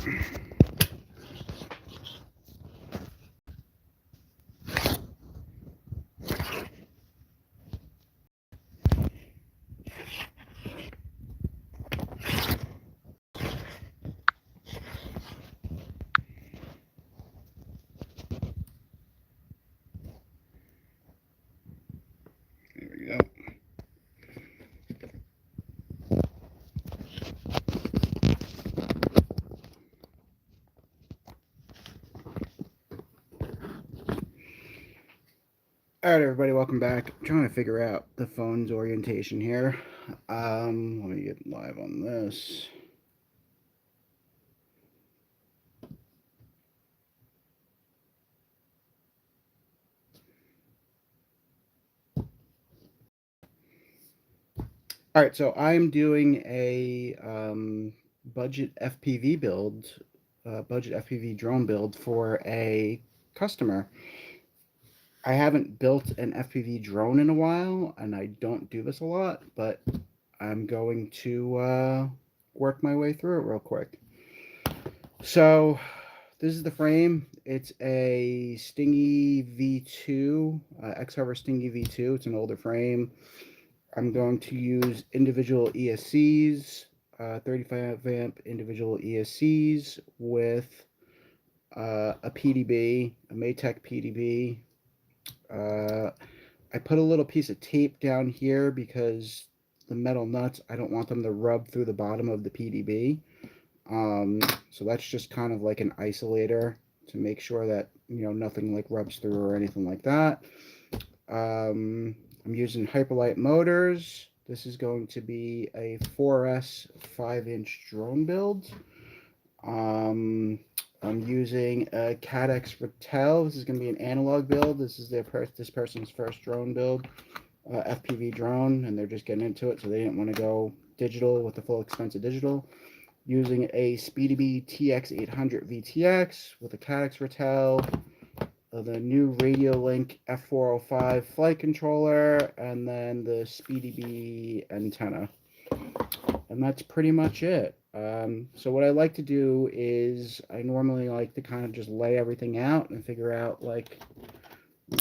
There we go. Alright, everybody, welcome back. I'm trying to figure out the phone's orientation here. Let me get live on this. Alright, so I'm doing a budget FPV build, budget FPV drone build for a customer. I haven't built an FPV drone in a while, and I don't do this a lot, but I'm going to work my way through it real quick. So this is the frame. It's a Stingy V2, X-Hover Stingy V2. It's an older frame. I'm going to use individual ESCs, 35 amp individual ESCs with a PDB, a Maytech PDB. I put a little piece of tape down here because the metal nuts, I don't want them to rub through the bottom of the PDB. So that's just kind of like an isolator to make sure that, you know, nothing like rubs through or anything like that. I'm using Hyperlight motors. This is going to be a 4S 5-inch drone build. I'm using a Cadex Ratel. This is going to be an analog build. This is this person's first drone build, FPV drone, and they're just getting into it, so they didn't want to go digital with the full expense of digital. Using a SpeedyBee TX800 VTX with a Cadex Ratel, the new Radio-Link F405 flight controller, and then the SpeedyBee antenna. And that's pretty much it. So what I like to do is I normally like to kind of just lay everything out and figure out like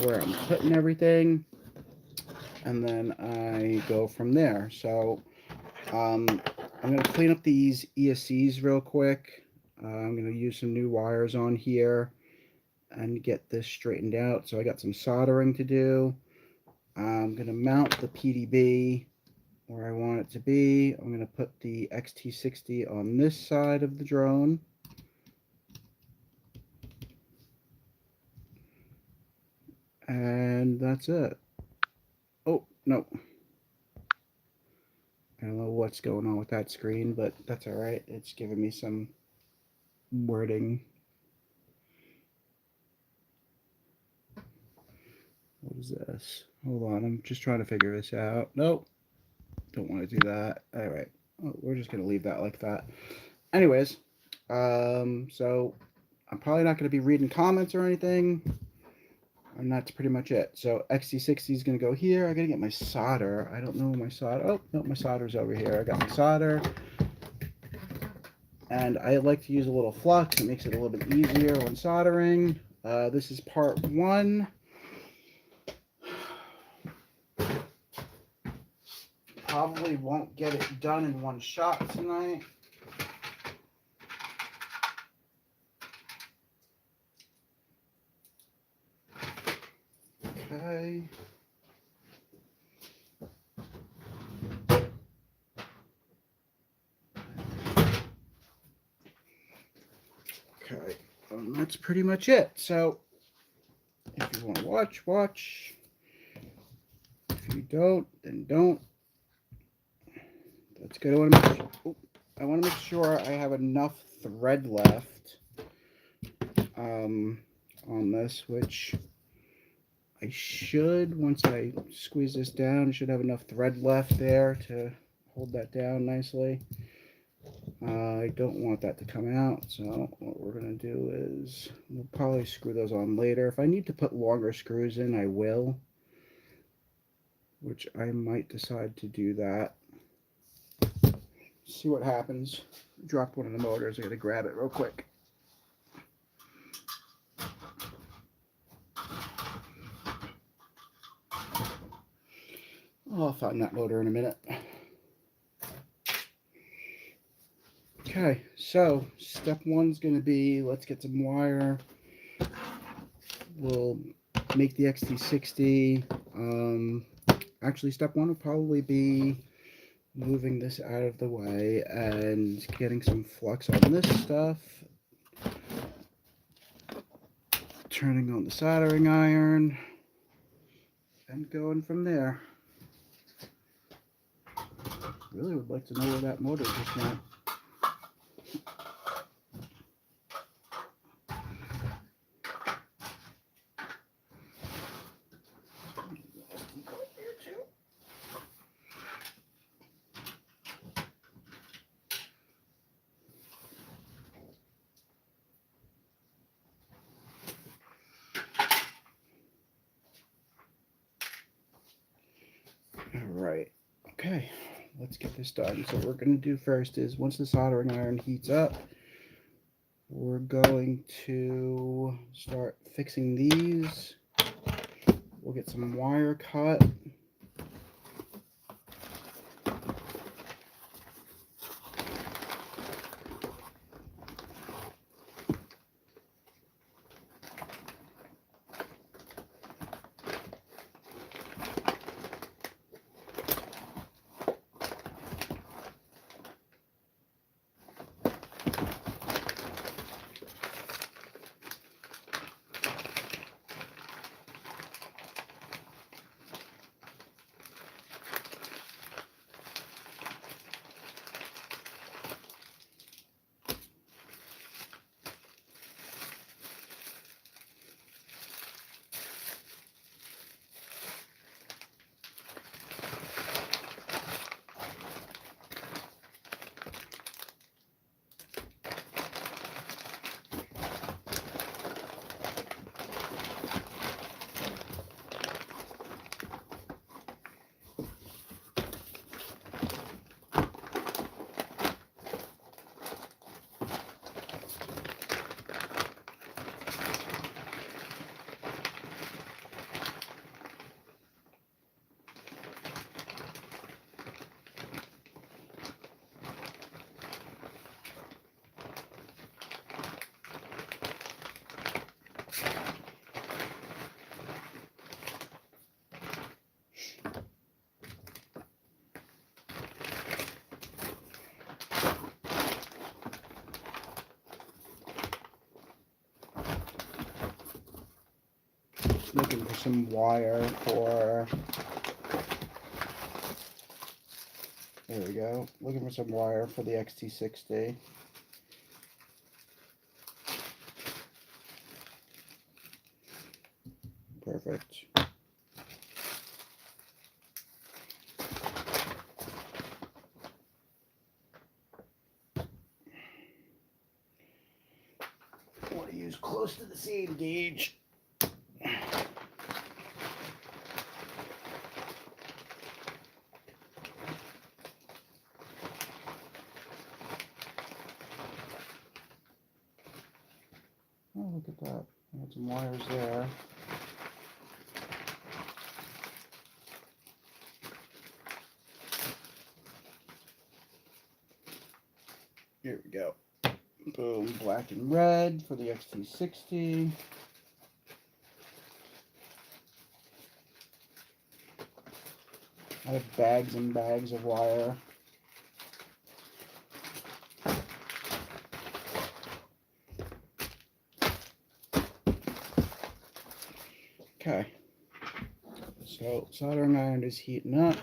where I'm putting everything, and then I go from there. So I'm going to clean up these ESCs real quick. I'm going to use some new wires on here and get this straightened out. So I got some soldering to do. I'm going to mount the PDB where I want it to be. I'm going to put the XT60 on this side of the drone. And that's it. Oh, no. I don't know what's going on with that screen, but that's all right. It's giving me some wording. What is this? Hold on, I'm just trying to figure this out. Nope. Don't want to do that. All right. Oh, we're just going to leave that like that. Anyways, so I'm probably not going to be reading comments or anything. And that's pretty much it. So XT60 is going to go here. I got to get my solder. I don't know my solder. Oh, no, my solder's over here. I got my solder. And I like to use a little flux. It makes it a little bit easier when soldering. This is part 1. Probably won't get it done in one shot tonight. Okay. Okay, that's pretty much it. So, if you want to watch, watch. If you don't, then don't. That's good. I want to make sure I have enough thread left on this, which I should, once I squeeze this down, I should have enough thread left there to hold that down nicely. I don't want that to come out, so what we're going to do is we'll probably screw those on later. If I need to put longer screws in, I will, which I might decide to do that. See what happens. Dropped one of the motors. I gotta grab it real quick. I'll find that motor in a minute. Okay, so step one's going to be, let's get some wire. We'll make the XT60. Actually, step one will probably be moving this out of the way and getting some flux on this stuff. Turning on the soldering iron and going from there. Really would like to know where that motor just went. Alright, okay, let's get this done. So what we're going to do first is, once the soldering iron heats up, we're going to start fixing these. We'll get some wire cut. Looking for some wire for, there we go, looking for some wire for the XT60. Perfect. I want to use close to the seam gauge. Oh, look at that. I had some wires there. Here we go. Boom, black and red for the XT60. I have bags and bags of wire. Okay, so soldering iron is heating up.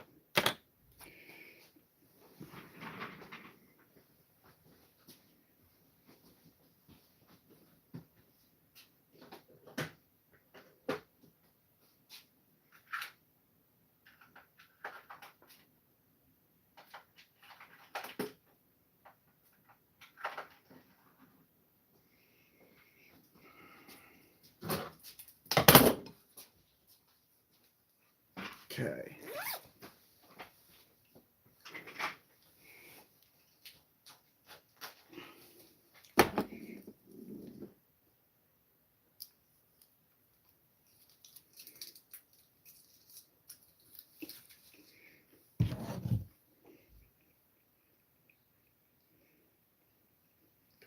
Okay.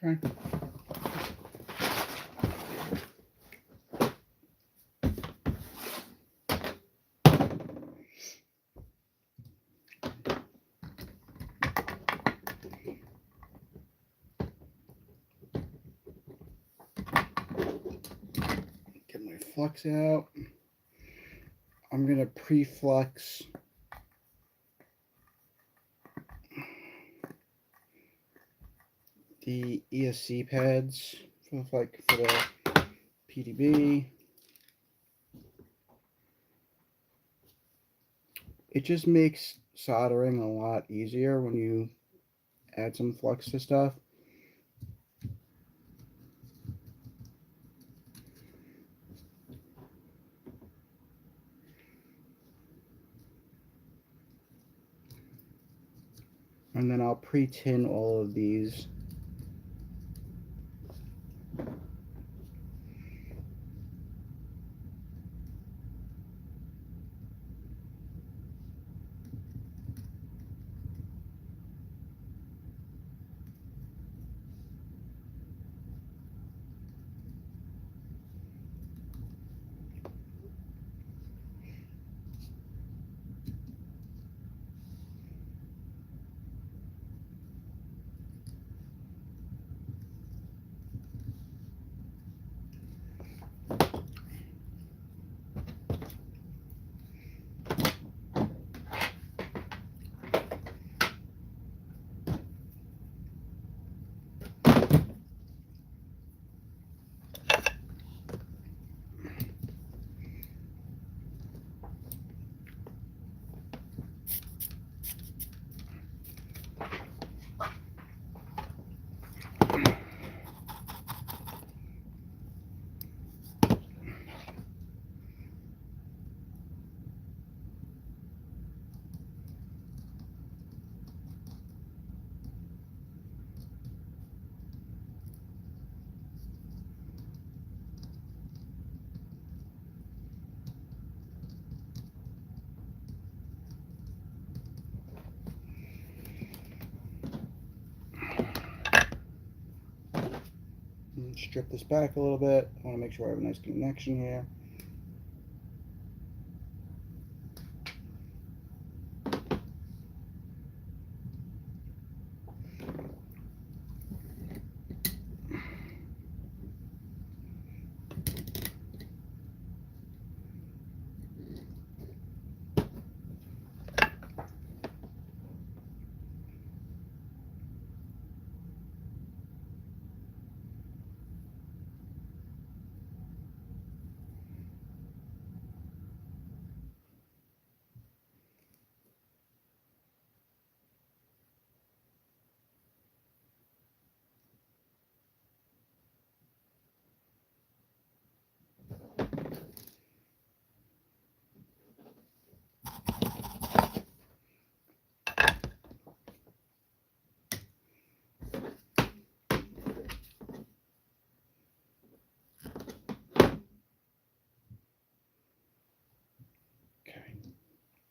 Okay. Get my flux out. I'm going to pre-flux the ESC pads for the PDB. It just makes soldering a lot easier when you add some flux to stuff. And then I'll pre-tin all of these. Strip this back a little bit. I want to make sure I have a nice connection here.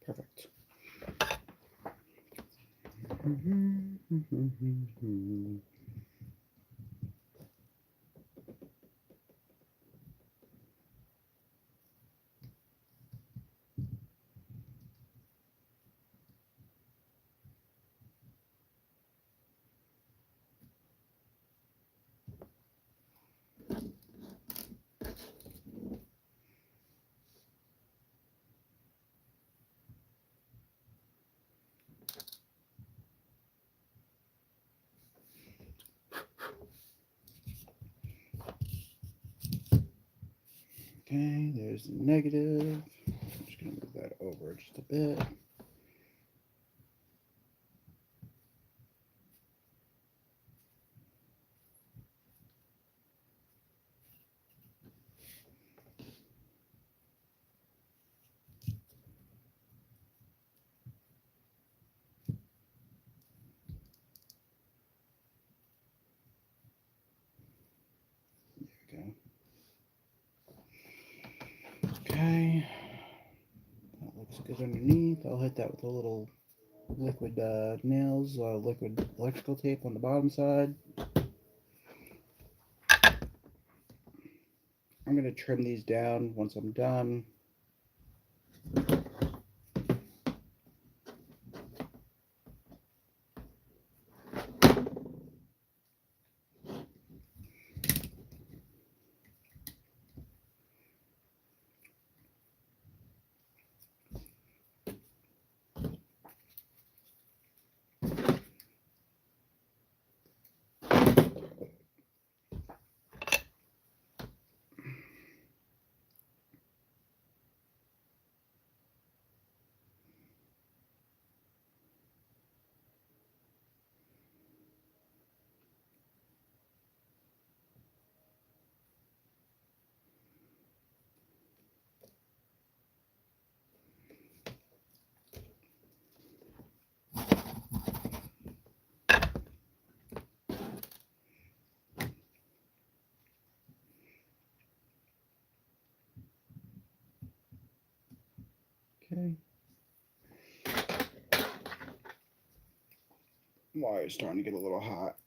Perfect. Okay, there's the negative. I'm just going to move that over just a bit. There we go. Okay, that looks good underneath. I'll hit that with a little liquid nails, liquid electrical tape on the bottom side. I'm going to trim these down once I'm done. Okay. Wire's starting to get a little hot.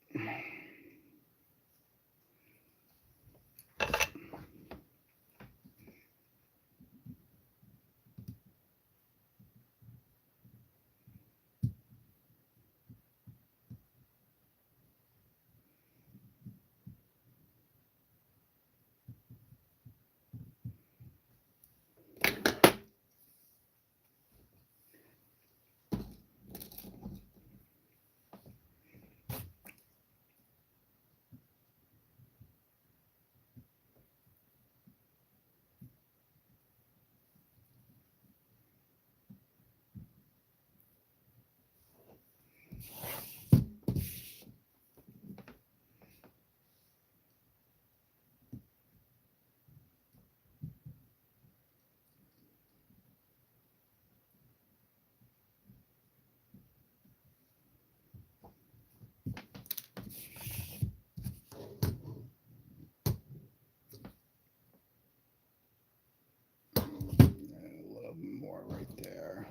A little more right there.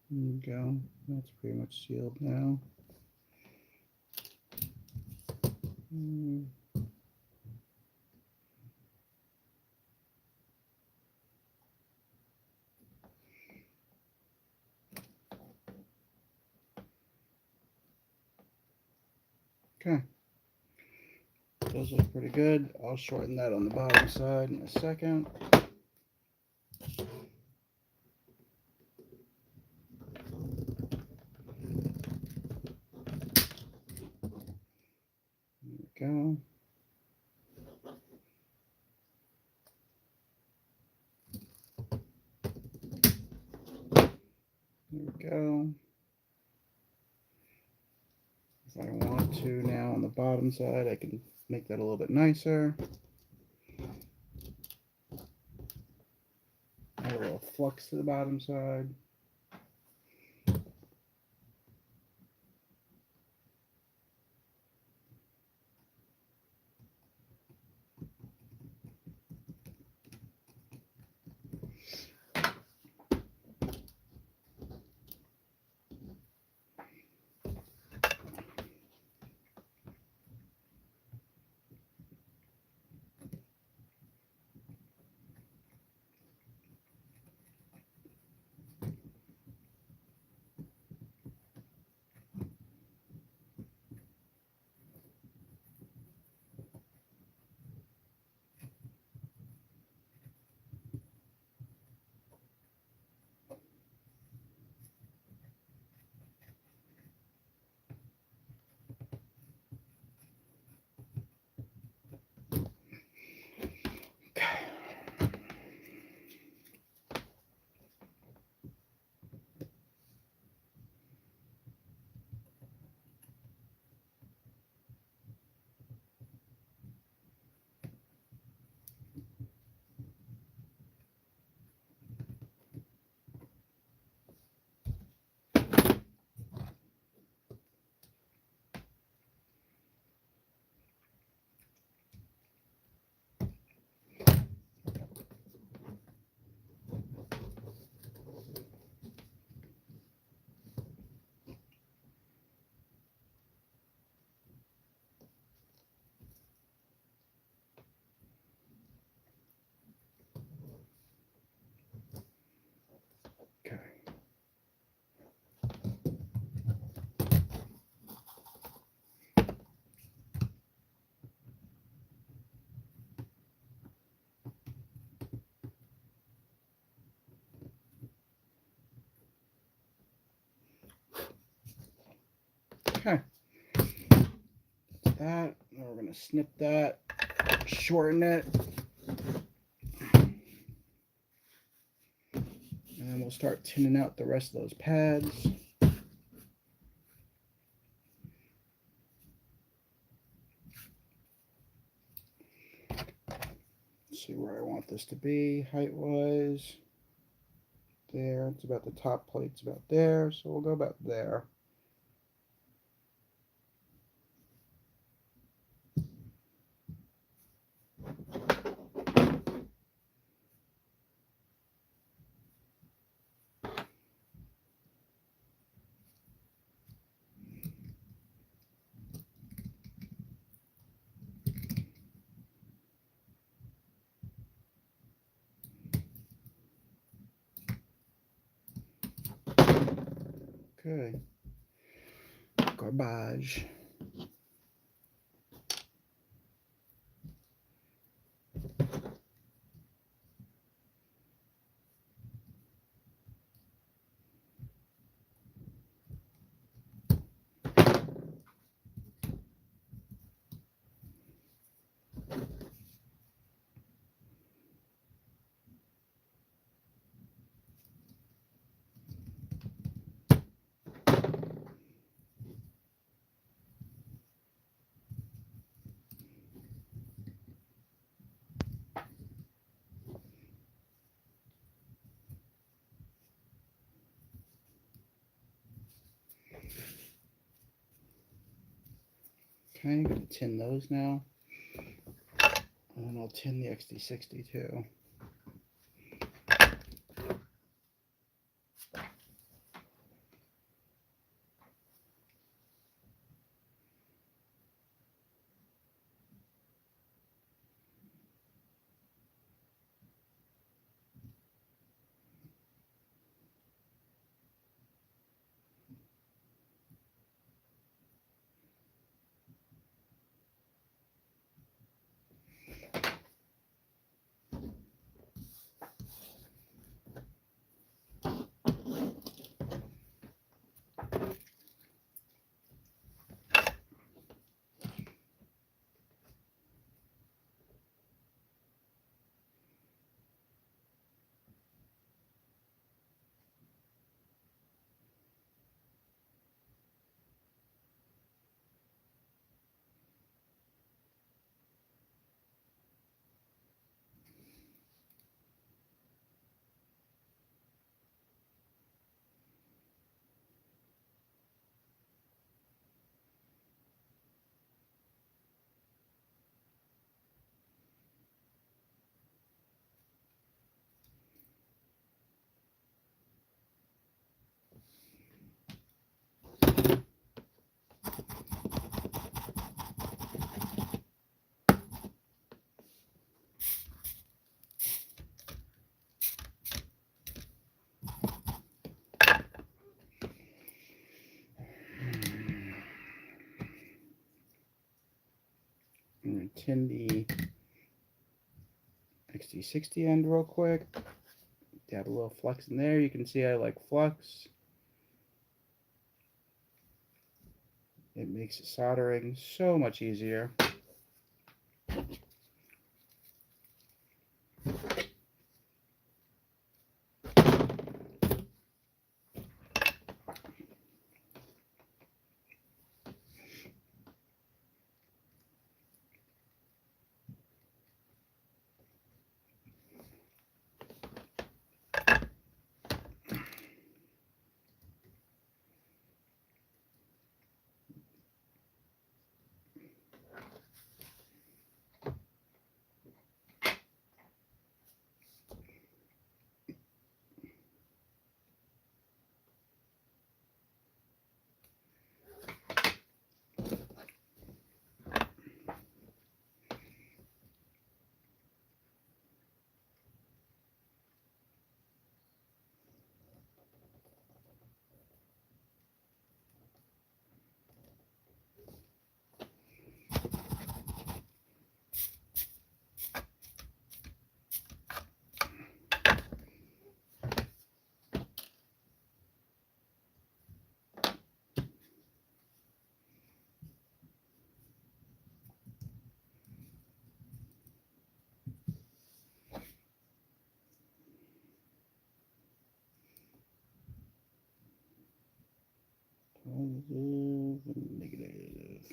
There you go. That's pretty much sealed now. Okay. Those look pretty good. I'll shorten that on the bottom side in a second. There we go. There we go. If I want to now on the bottom side, I can make that a little bit nicer. Add a little flux to the bottom side. that. Now we're going to snip that, shorten it, and then we'll start tinning out the rest of those pads. Let's see where I want this to be height-wise. There, it's about the top plate's about there, so we'll go about there. Okay. Garbage. Okay, I'm going to tin those now. And then I'll tin the XD60 too. I'm going to tin the XD60 end real quick. Dab a little flux in there. You can see I like flux. It makes soldering so much easier. Positive, negative.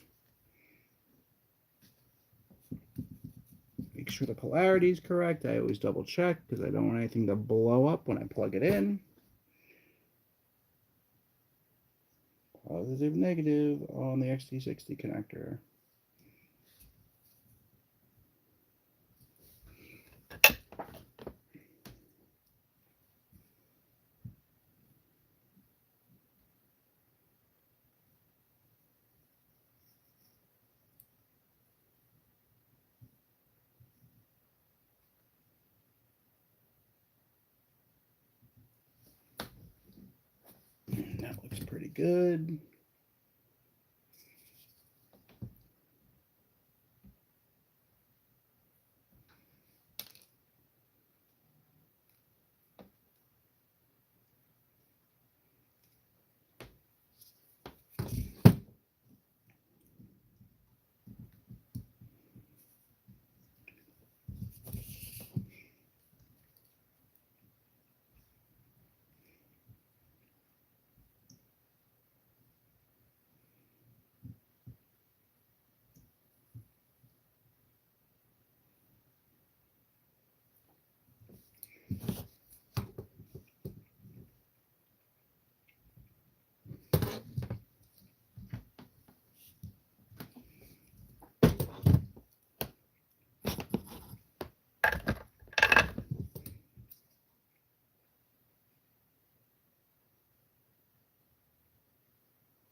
Make sure the polarity is correct. I always double check because I don't want anything to blow up when I plug it in. Positive, negative on the XT60 connector. That looks pretty good.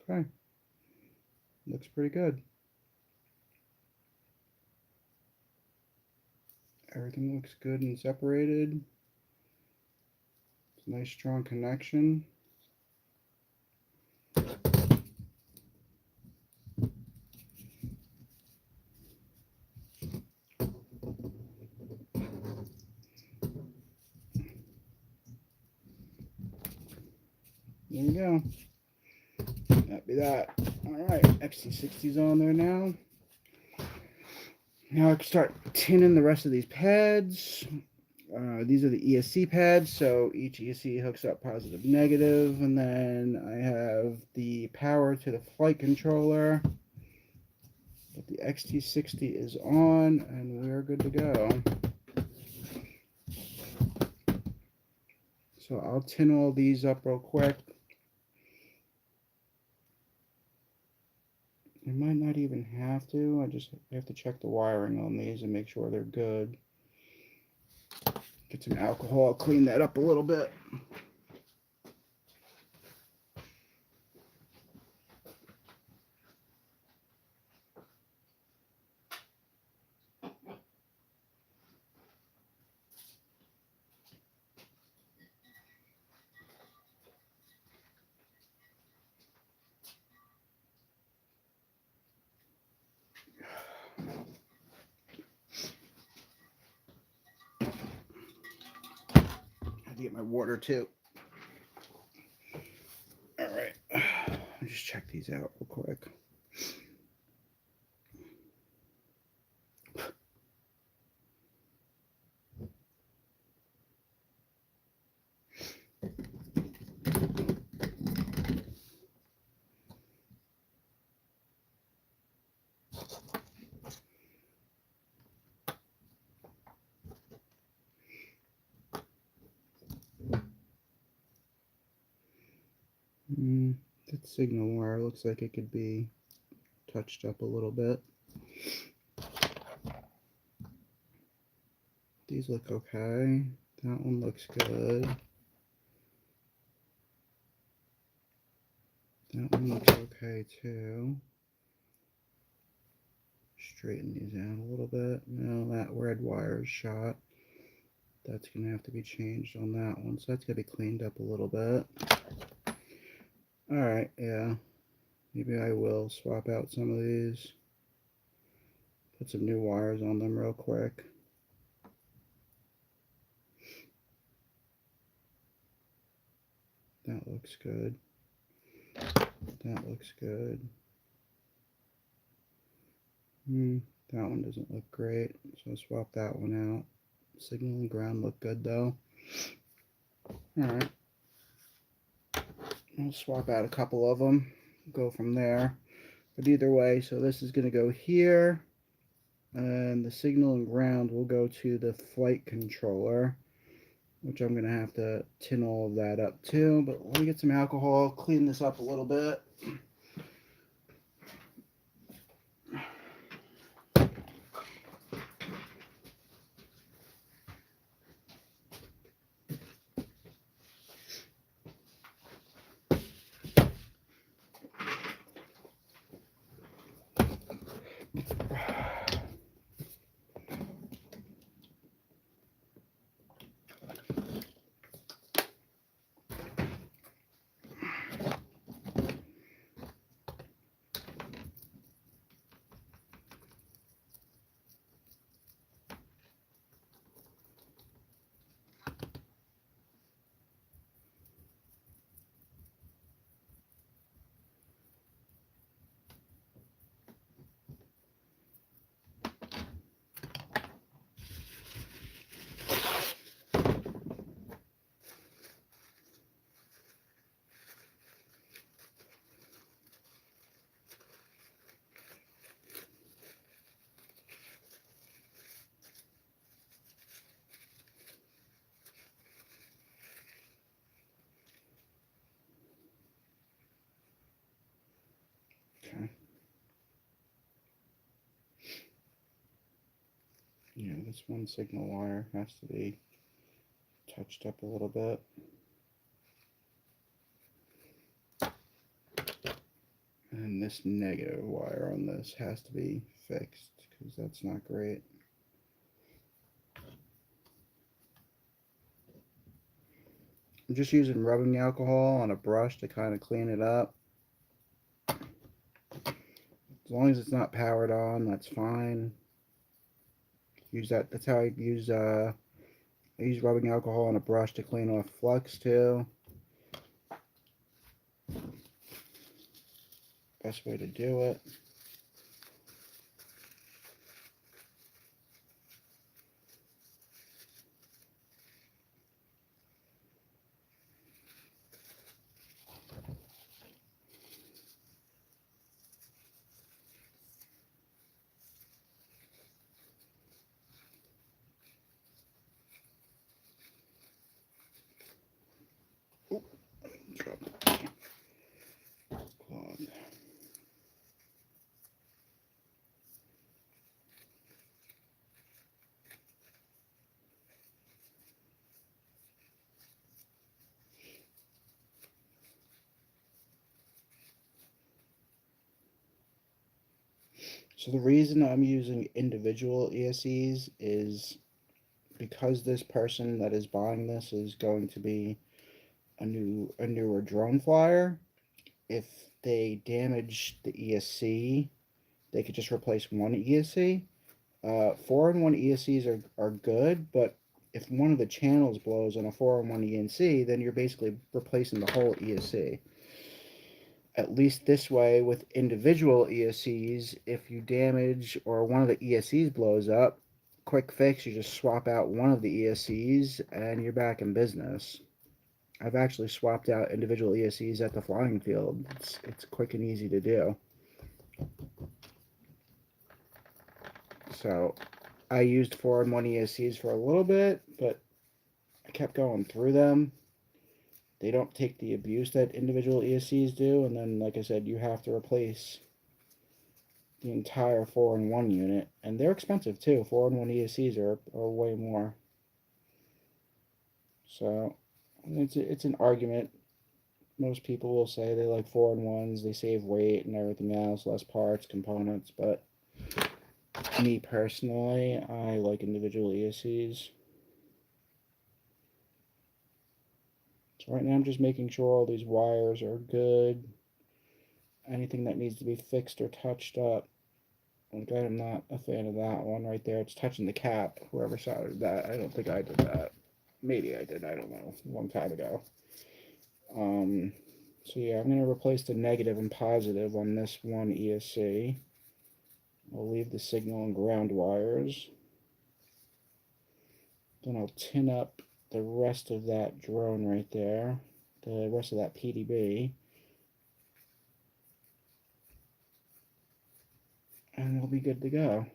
Okay, looks pretty good. Everything looks good and separated. It's a nice strong connection. There we go. That'd be that. All right, XT60's on there now. Now I can start tinning the rest of these pads. These are the ESC pads, so each ESC hooks up positive, negative, and then I have the power to the flight controller. But the XT60 is on, and we're good to go. So I'll tin all these up real quick. I might not even have to. I just have to check the wiring on these and make sure they're good. Get some alcohol, clean that up a little bit. To get my water too. All right, I'll just check these out real quick. That signal wire looks like it could be touched up a little bit. These look okay. That one looks good. That one looks okay too. Straighten these out a little bit. Now that red wire is shot. That's going to have to be changed on that one. So that's going to be cleaned up a little bit. Alright, yeah. Maybe I will swap out some of these. Put some new wires on them real quick. That looks good. That looks good. That one doesn't look great, so I'll swap that one out. Signal and ground look good though. Alright. I'll swap out a couple of them. go from there. But either way, so this is going to go here, and the signal and ground will go to the flight controller, which I'm going to have to tin all of that up too. But let me get some alcohol, clean this up a little bit. Okay. Yeah, this one signal wire has to be touched up a little bit. And this negative wire on this has to be fixed because that's not great. I'm just using rubbing alcohol on a brush to kind of clean it up. As long as it's not powered on, that's fine. Use that. That's how I use rubbing alcohol on a brush to clean off flux too. Best way to do it. Oop, drop it. Clog. So the reason I'm using individual ESCs is because this person that is buying this is going to be a newer drone flyer. If they damage the ESC, they could just replace one ESC. 4-in-1 ESCs are good, but if one of the channels blows on a 4-in-1 ENC, then you're basically replacing the whole ESC. At least this way, with individual ESCs, if you damage or one of the ESCs blows up, quick fix, you just swap out one of the ESCs and you're back in business. I've actually swapped out individual ESCs at the flying field. It's quick and easy to do. So I used 4-in-1 ESCs for a little bit, but I kept going through them. They don't take the abuse that individual ESCs do, and then, like I said, you have to replace the entire 4-in-1 unit, and they're expensive too. 4-in-1 ESCs are way more. So it's an argument. Most people will say they like 4-in-1s, they save weight and everything else, less parts, components, but me personally, I like individual ESCs. So right now I'm just making sure all these wires are good. Anything that needs to be fixed or touched up. Like, I'm not a fan of that one right there. It's touching the cap. Whoever soldered that, I don't think I did that. Maybe I did, I don't know. A long time ago. So yeah, I'm going to replace the negative and positive on this one ESC. I'll leave the signal and ground wires. Then I'll tin up the rest of that drone right there. The rest of that PDB. and we'll be good to go.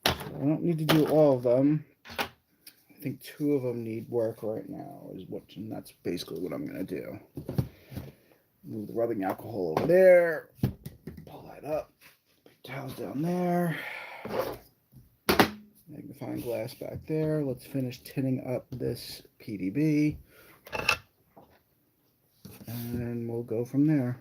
So I don't need to do all of them. I think 2 of them need work right now, and that's basically what I'm going to do. Move the rubbing alcohol over there, pull that up, big towels down there, magnifying glass back there. Let's finish tinning up this PDB, and we'll go from there.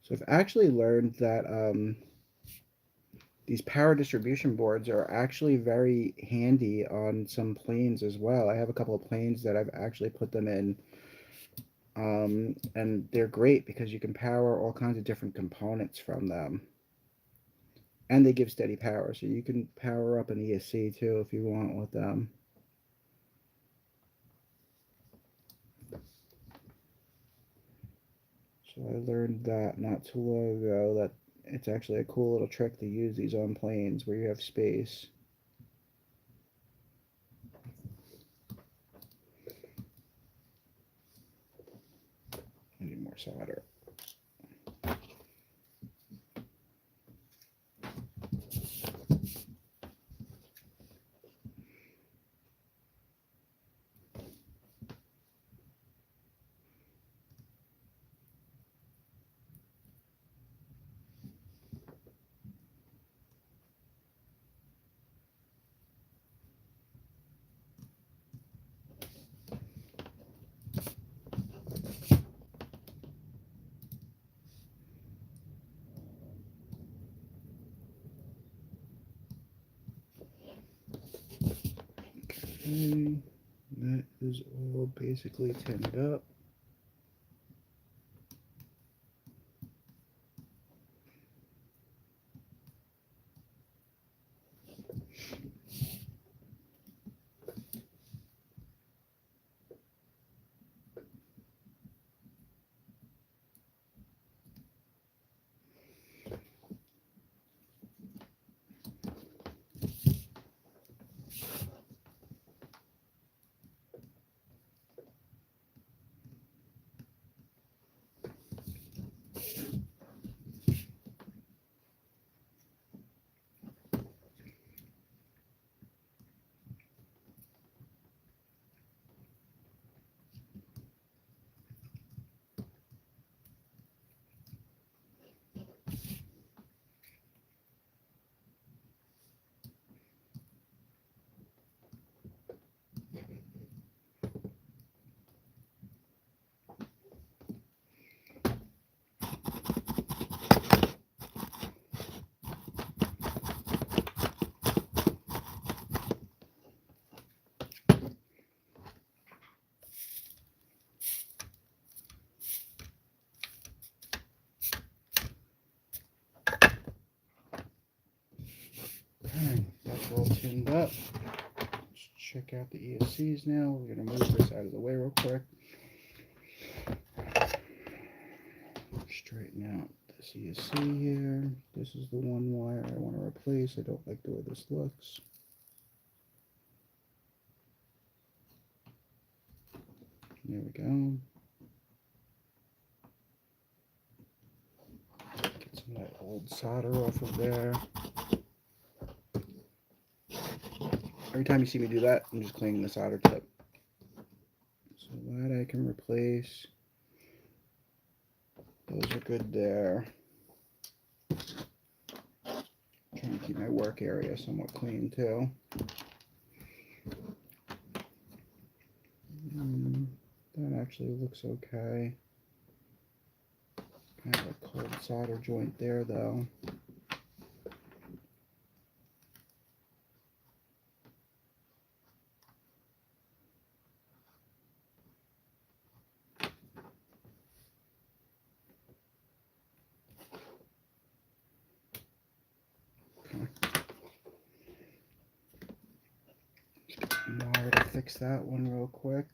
So I've actually learned that these power distribution boards are actually very handy on some planes as well. I have a couple of planes that I've actually put them in, and they're great because you can power all kinds of different components from them. And they give steady power, so you can power up an ESC too if you want with them. So I learned that not too long ago, that it's actually a cool little trick to use these on planes where you have space. I need more solder. Okay, that is all basically tinned up. Okay, that's all tinned up. Let's check out the ESCs now. We're going to move this out of the way real quick. Straighten out this ESC here. This is the one wire I want to replace. I don't like the way this looks. There we go. Get some of that old solder off of there. Every time you see me do that, I'm just cleaning the solder tip. So that I can replace. Those are good there. Trying to keep my work area somewhat clean too. That actually looks okay. Kind of a cold solder joint there though. Wire to fix that one real quick.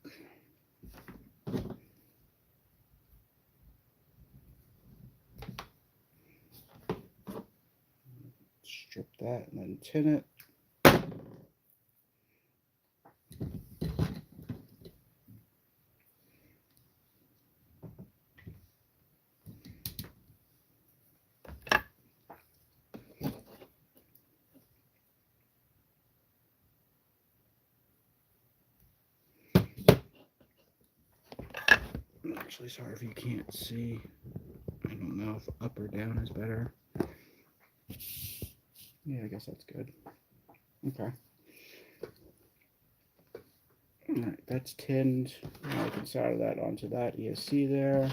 strip that and then tin it. Actually, sorry if you can't see. I don't know if up or down is better. Yeah, I guess that's good. Okay. Alright, that's tinned. Now I can solder that onto that ESC there.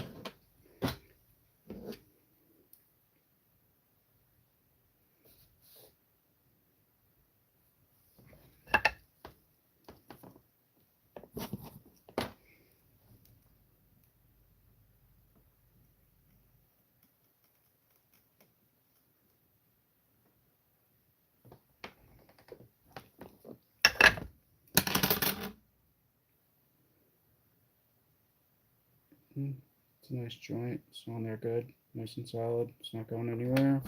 It's a nice joint. It's on there good. Nice and solid. It's not going anywhere.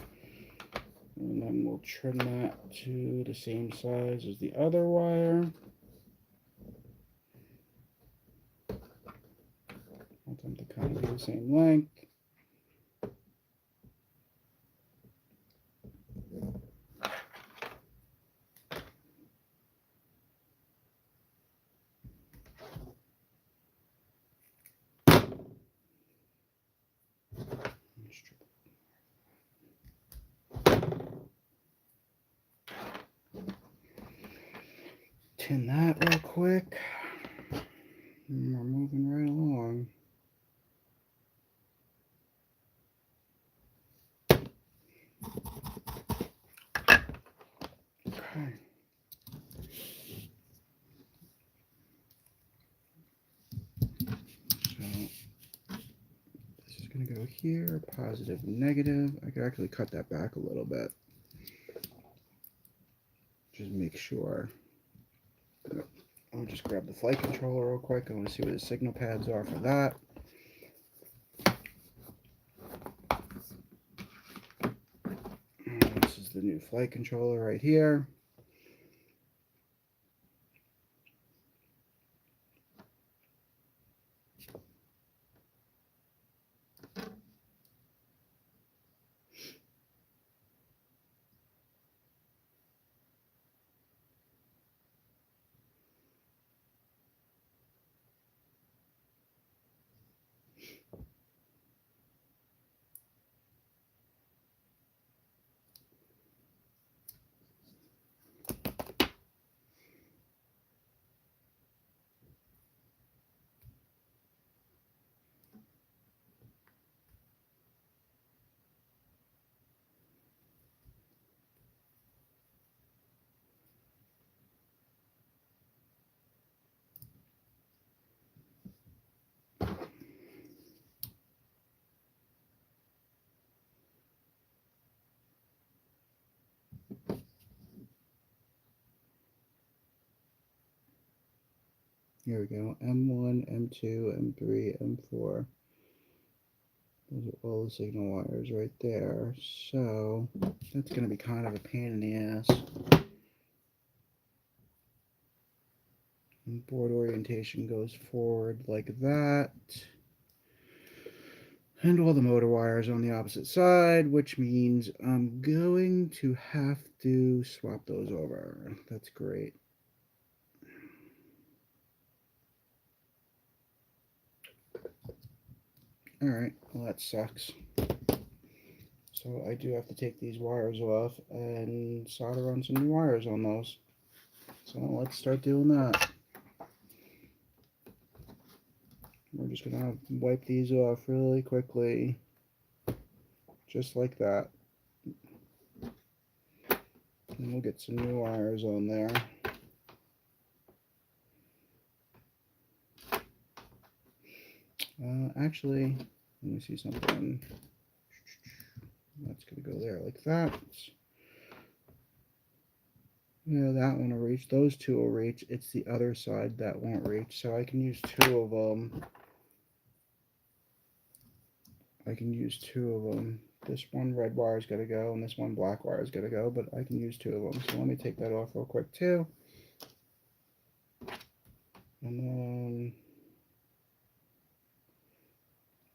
And then we'll trim that to the same size as the other wire. I want them to kind of be the same length. Tin that real quick. And we're moving right along. Okay. So this is going to go here, positive, negative. I could actually cut that back a little bit. Just make sure. I'll just grab the flight controller real quick. I want to see where the signal pads are for that. And this is the new flight controller right here. Here we go, M1, M2, M3, M4. Those are all the signal wires right there. So that's going to be kind of a pain in the ass. And board orientation goes forward like that. And all the motor wires on the opposite side, which means I'm going to have to swap those over. That's great. Alright, well that sucks. So I do have to take these wires off and solder on some new wires on those. So let's start doing that. We're just going to wipe these off really quickly. Just like that. And we'll get some new wires on there. Actually, let me see something. That's going to go there like that. Yeah, that one will reach. Those two will reach. It's the other side that won't reach. So I can use two of them. I can use two of them this one red wire is going to go and this one black wire is going to go, but I can use two of them. So let me take that off real quick too. And then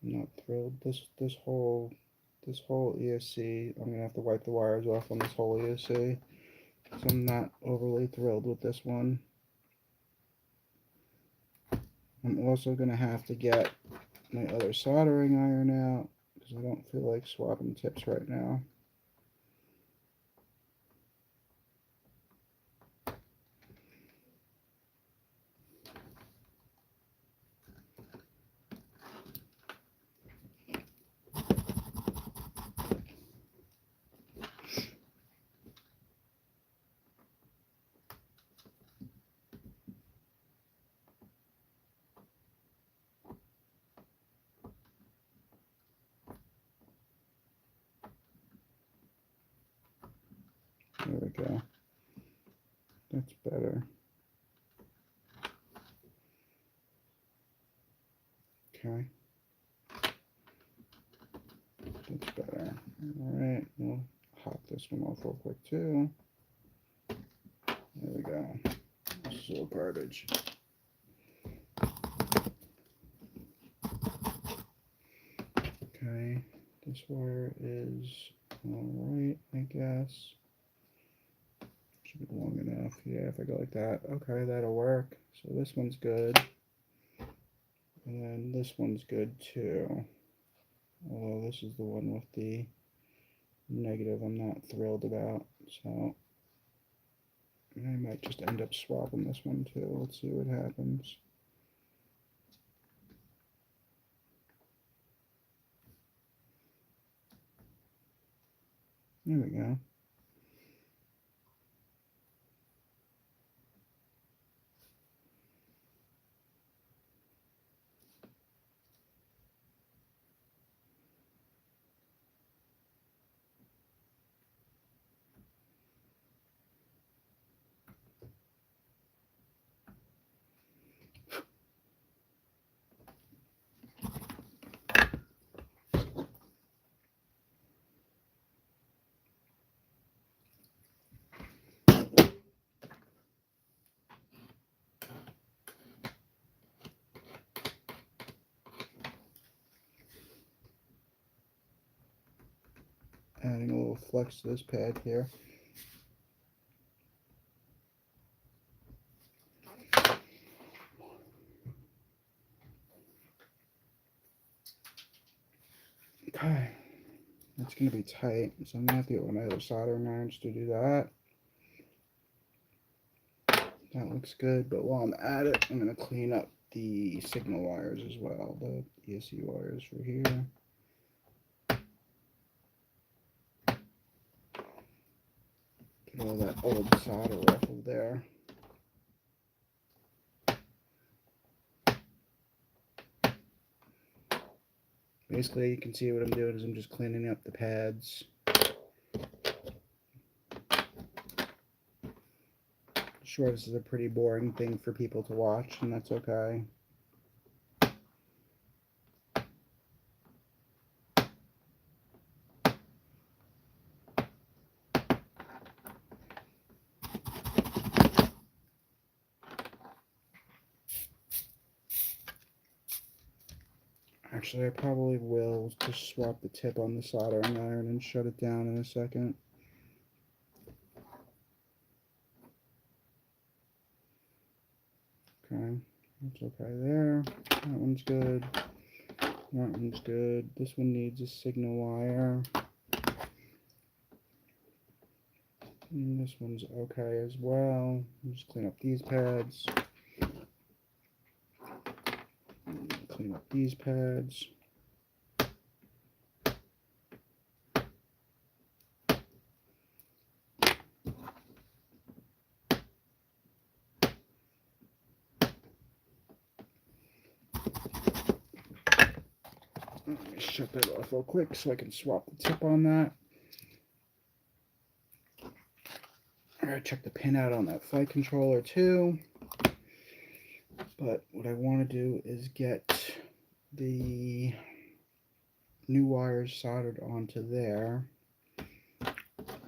I'm not thrilled. This whole ESC, I'm gonna have to wipe the wires off on this whole ESC. So I'm not overly thrilled with this one. I'm also gonna have to get my other soldering iron out because I don't feel like swapping tips right now. There we go. That's better. Okay. That's better. Alright, we'll hop this one off real quick too. There we go. This is all garbage. Okay, this wire is alright, I guess. Should be long enough. Yeah, if I go like that. Okay, that'll work. So this one's good. And then this one's good too. Although this is the one with the negative I'm not thrilled about. So I might just end up swapping this one too. Let's see what happens. There we go. Adding a little flex to this pad here. Okay, that's going to be tight, so I'm going to have to get one of my other soldering irons to do that. That looks good, but while I'm at it, I'm going to clean up the signal wires as well, the ESC wires for here. Get all that old solder off of there. Basically, you can see what I'm doing is I'm just cleaning up the pads. Sure, this is a pretty boring thing for people to watch, and that's okay. Actually, I probably will just swap the tip on the soldering iron and shut it down in a second. Okay, that's okay there. That one's good. That one's good. This one needs a signal wire. And this one's okay as well. Just clean up these pads. Clean up these pads. Let me shut that off real quick so I can swap the tip on that. Alright, check the pin out on that flight controller too. But what I want to do is get the new wires soldered onto there.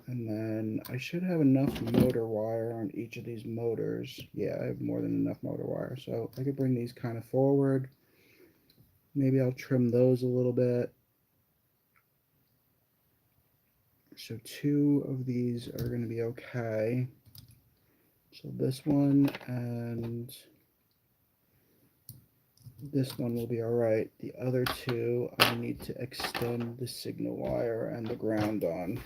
And then I should have enough motor wire on each of these motors. Yeah, I have more than enough motor wire. So I could bring these kind of forward. Maybe I'll trim those a little bit. So 2 of these are going to be okay. So this one and this one will be all right. The other 2, I need to extend the signal wire and the ground on.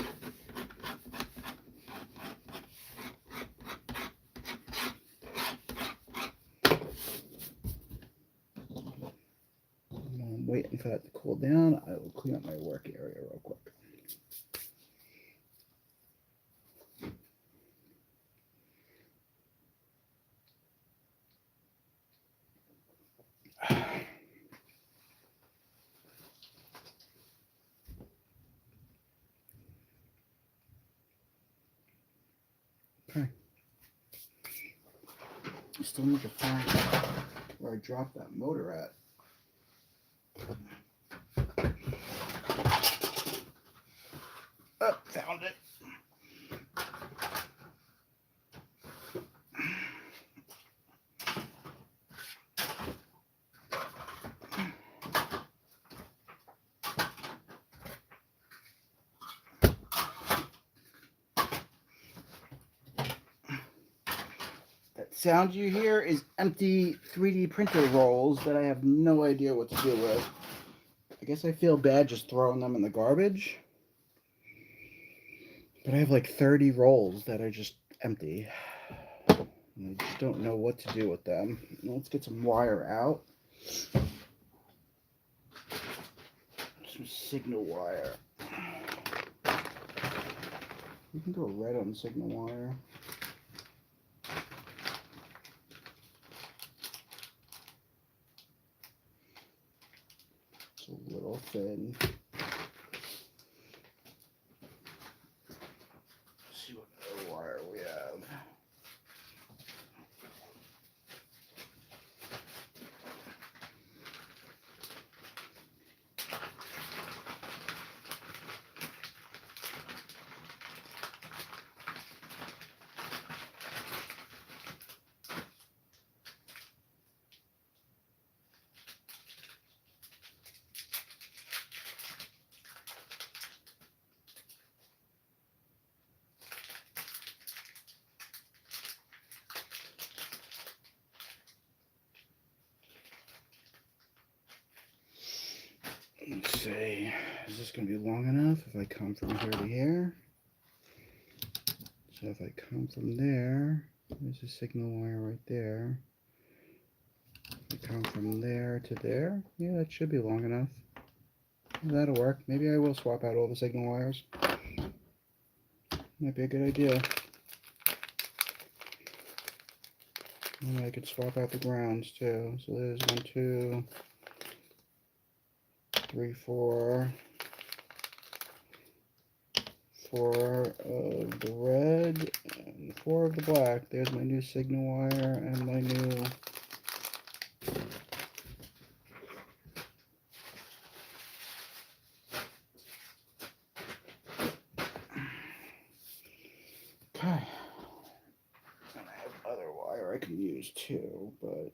I'm waiting for that to cool down. I will clean up my work area real quick. Okay. I still need to find where I dropped that motor at. Oh, found it. Sound you hear is empty 3D printer rolls that I have no idea what to do with. I guess I feel bad just throwing them in the garbage. But I have like 30 rolls that are just empty. And I just don't know what to do with them. Let's get some wire out. Some signal wire. You can go red on signal wire. It's a little thin. Let's see what other wire we have. Let's see, is this going to be long enough if I come from here to here? So if I come from there, there's a signal wire right there. If I come from there to there, yeah, that should be long enough. That'll work. Maybe I will swap out all the signal wires. Might be a good idea. And I could swap out the grounds too. So there's 1, 2, 3, 4. 4 of the red and 4 of the black. There's my new signal wire and my new okay. And I have other wire I can use too, but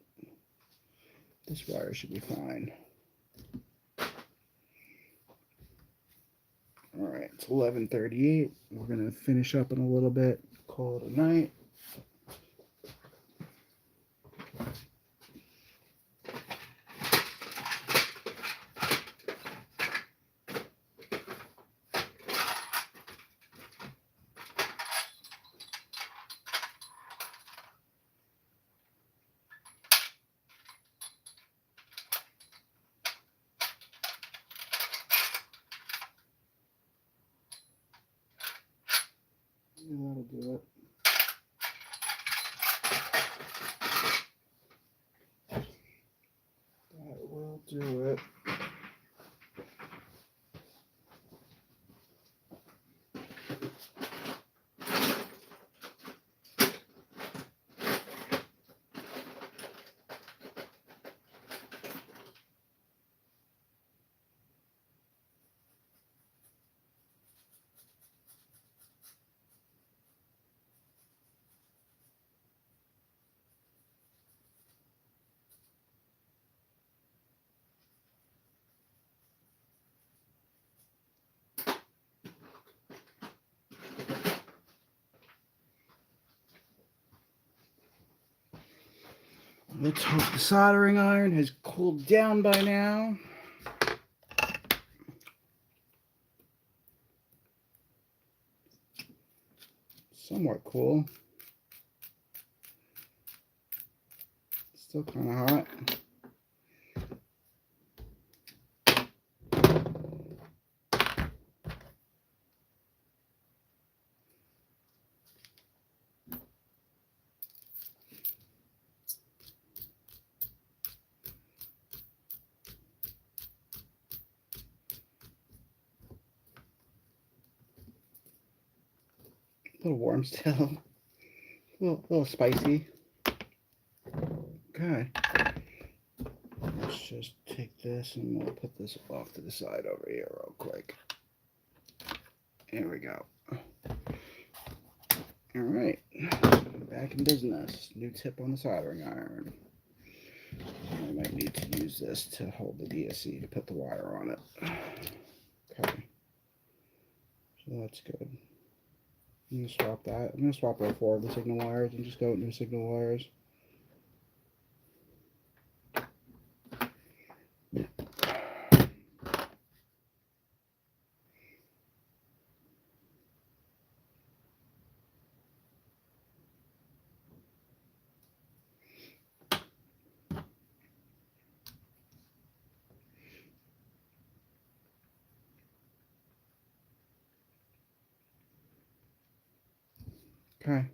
this wire should be fine. Alright, it's 11:38. We're going to finish up in a little bit, call it a night. That'll do it. That will do it. Let's hope the soldering iron has cooled down by now. Somewhat cool. Still kind of hot. A little warm still. A little spicy. Okay. Let's just take this and we'll put this off to the side over here real quick. There we go. All right. Back in business. New tip on the soldering iron. I might need to use this to hold the DSC to put the wire on it. Okay. So that's good. I'm going to swap that. I'm going to swap all 4 of the signal wires and just go with new signal wires. Okay.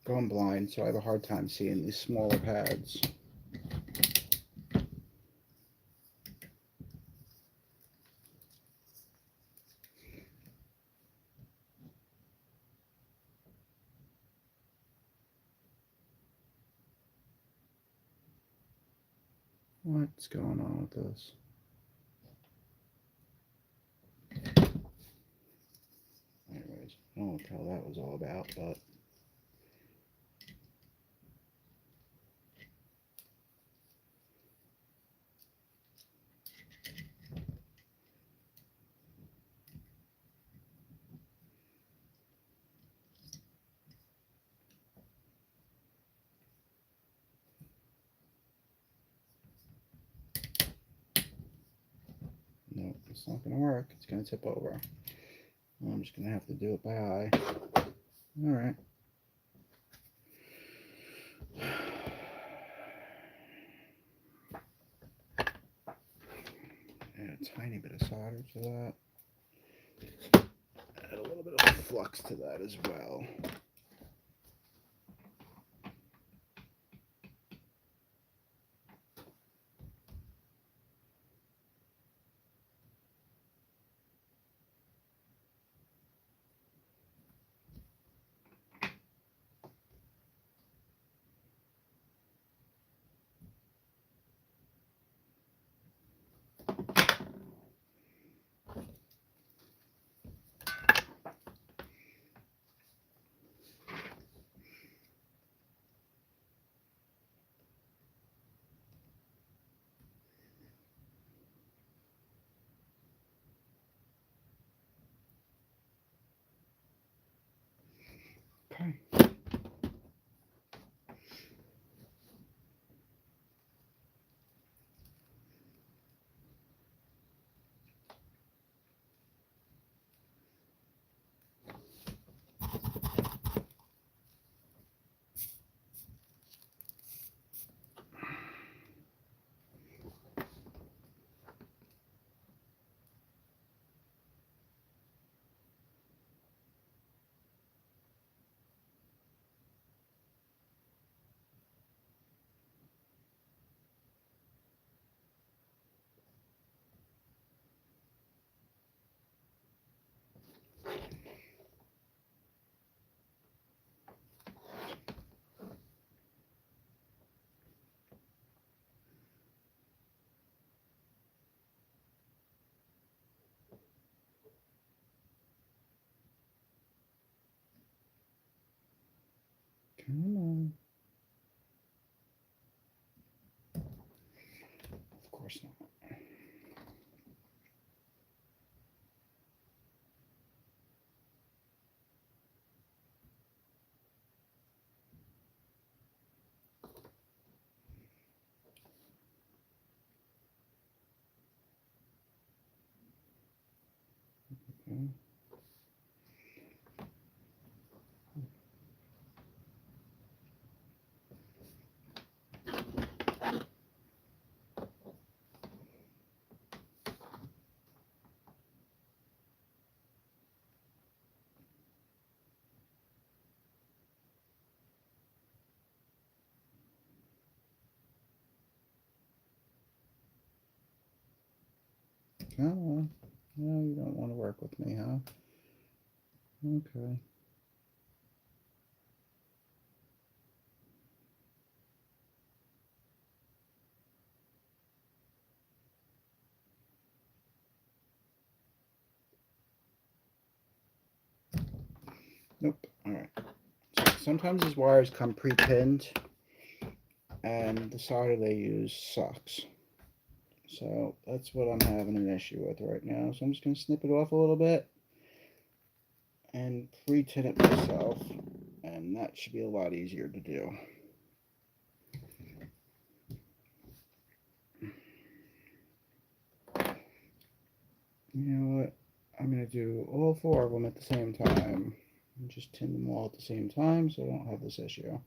Going blind, so I have a hard time seeing these smaller pads. What's going on with this? Anyways, I don't know what the hell that was all about, but no, it's not going to work. It's going to tip over. I'm just going to have to do it by eye. All right. Add a tiny bit of solder to that. Add a little bit of flux to that as well. Come on. Of course not. Okay. Oh, no, you don't want to work with me, huh? Okay. Nope. All right. So sometimes these wires come pre-pinned, and the solder they use sucks. So that's what I'm having an issue with right now. So I'm just going to snip it off a little bit and pre-tin it myself, and that should be a lot easier to do. You know what? I'm going to do all 4 of them at the same time and just tin them all at the same time so I don't have this issue.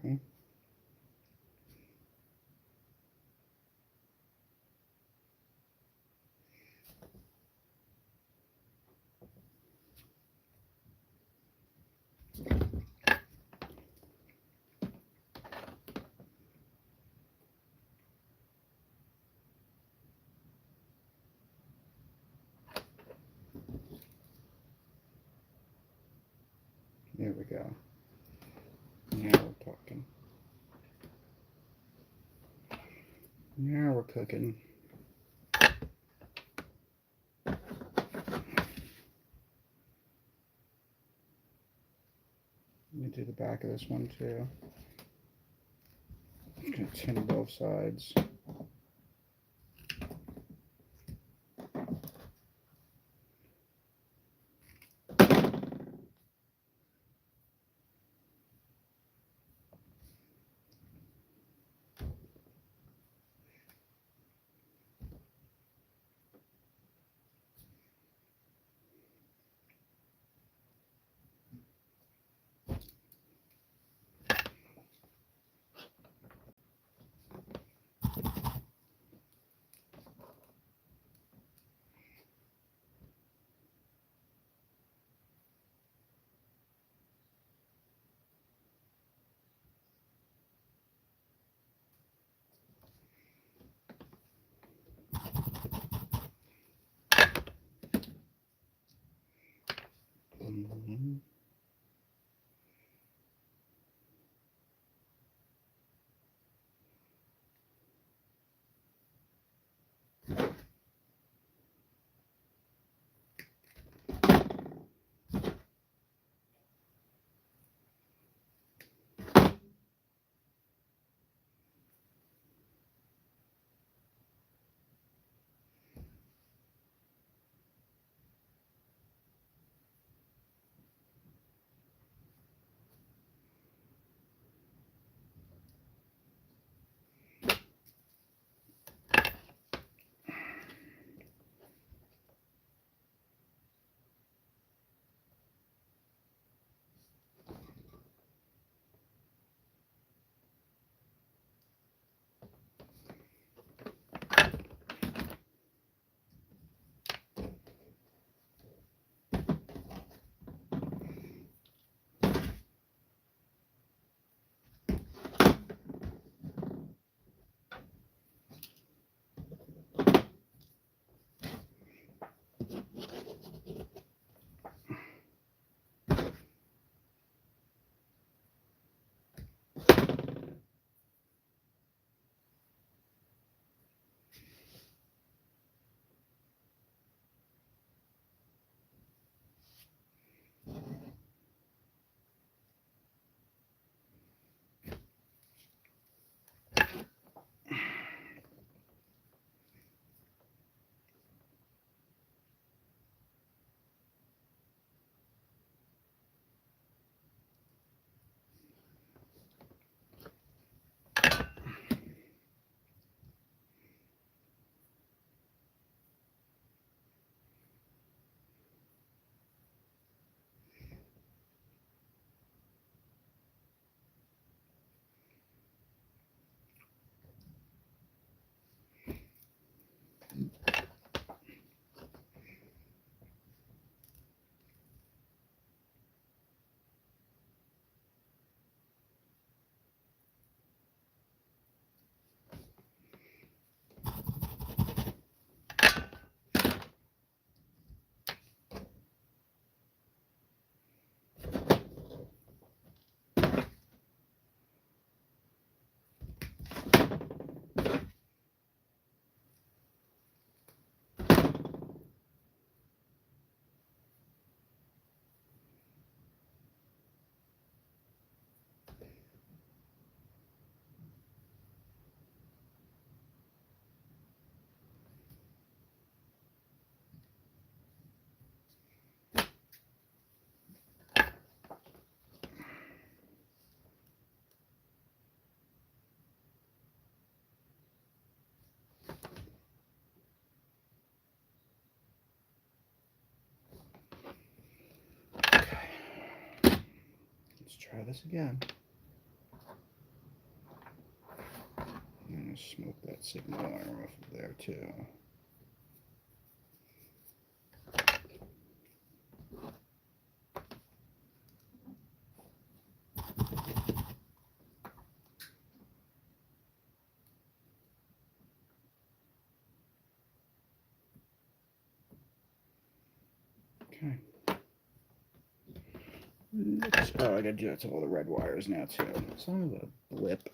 Okay. There we go. Now we're talking. Now we're cooking. do the back of this one too. Just gonna tin both sides. Mm-hmm. Let's try this again. I'm going to smoke that signal wire off of there too. Okay. Oops. Oh, I gotta do that to all the red wires now too. Son of a blip.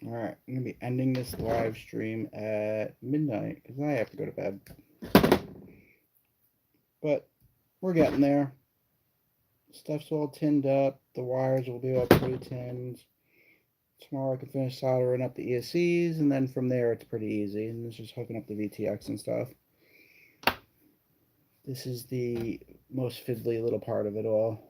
Alright, I'm going to be ending this live stream at midnight because I have to go to bed. But we're getting there. Stuff's all tinned up. The wires will be all pre-tinned. Tomorrow I can finish soldering up the ESCs, and then from there it's pretty easy. And it's just hooking up the VTX and stuff. This is the most fiddly little part of it all.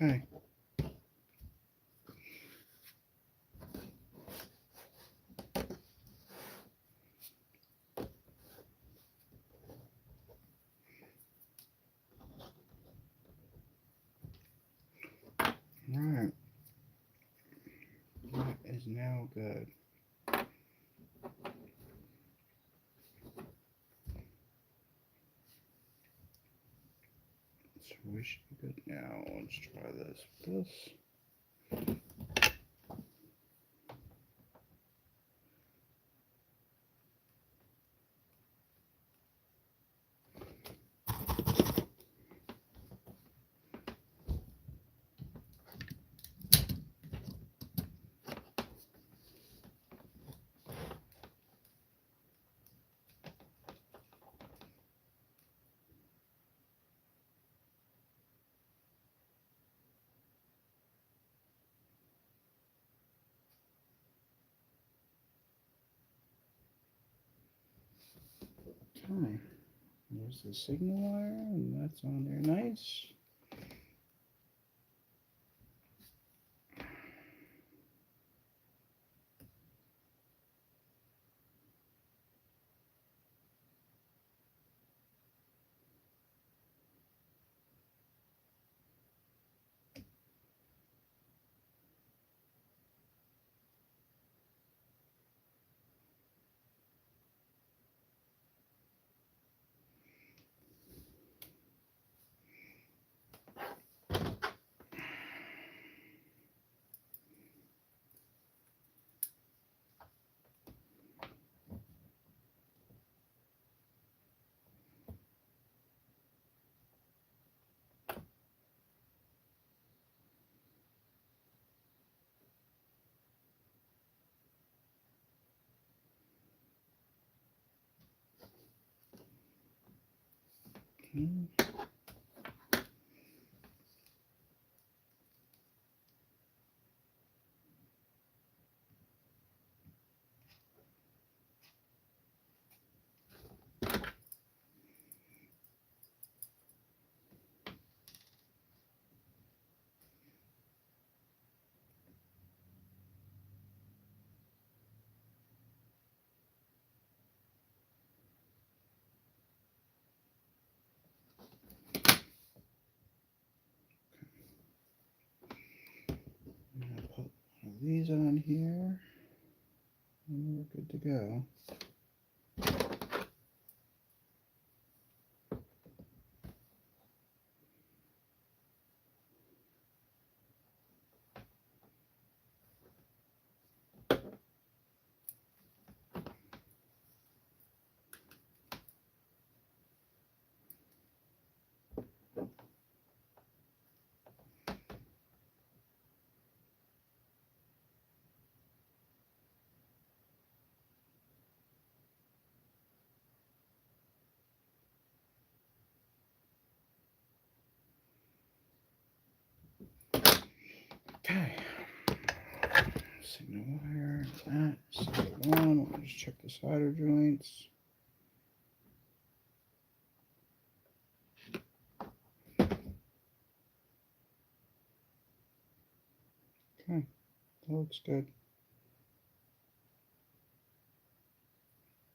Okay. Alright. That is now good. So we should be good now. Let's try this with this. Okay. There's the signal wire, and that's on there nice. Okay. these on here, and we're good to go. Okay. Signal wire, that, solder one. We'll just check the solder joints. Okay, that looks good.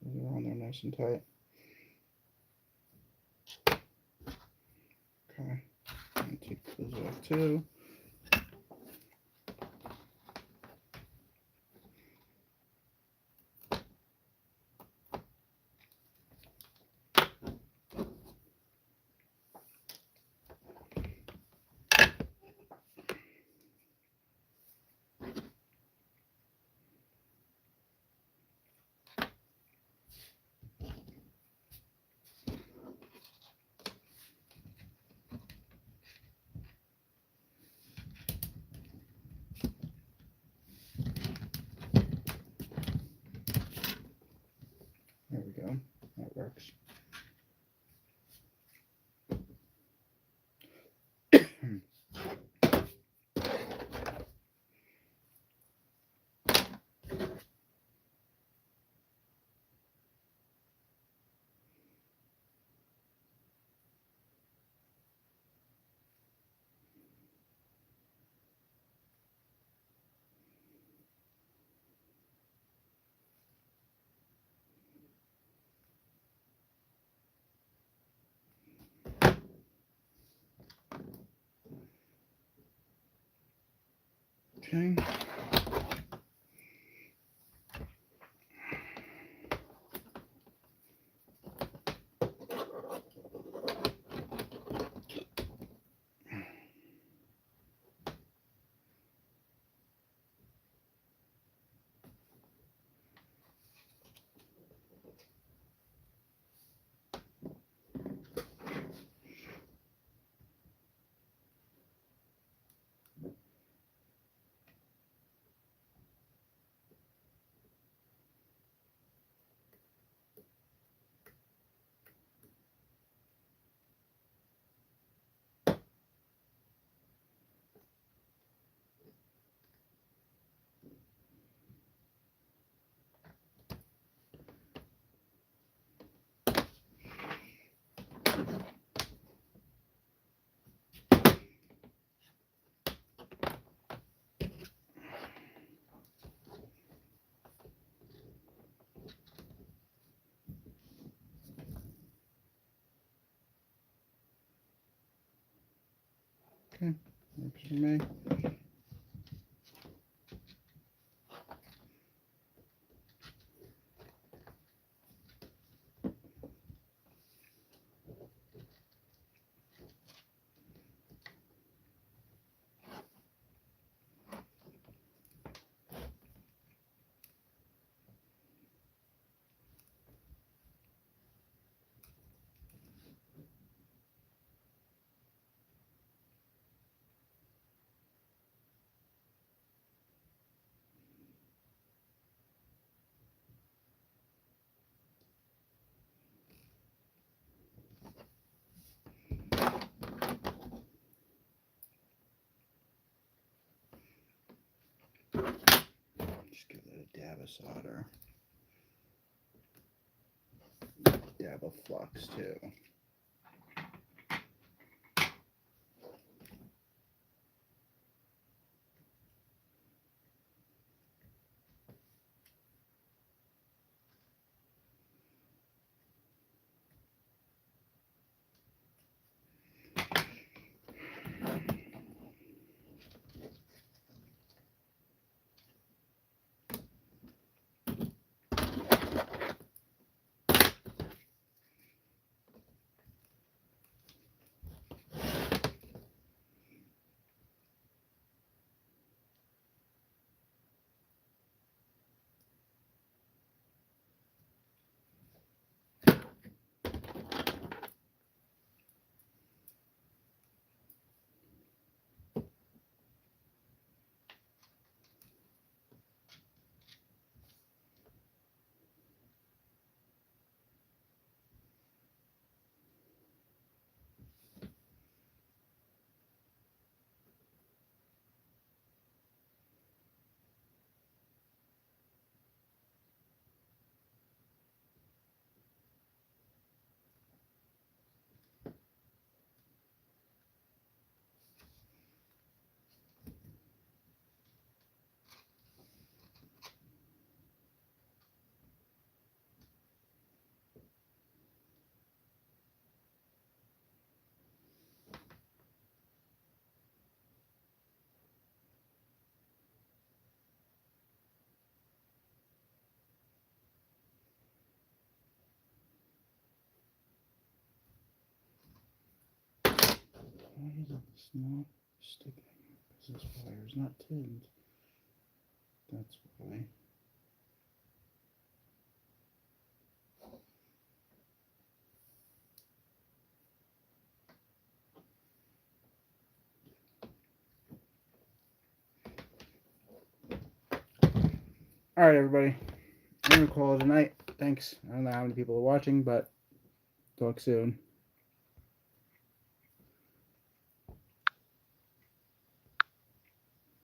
Those are on there nice and tight. Okay, and take those off too. There we go. That works. Okay. Okay, works for me. Just give it a dab of solder. Dab of flux too. Why is this not sticking? Because this wire is not tinned. That's why. All right, everybody. I'm going to call it a night. Thanks. I don't know how many people are watching, but talk soon.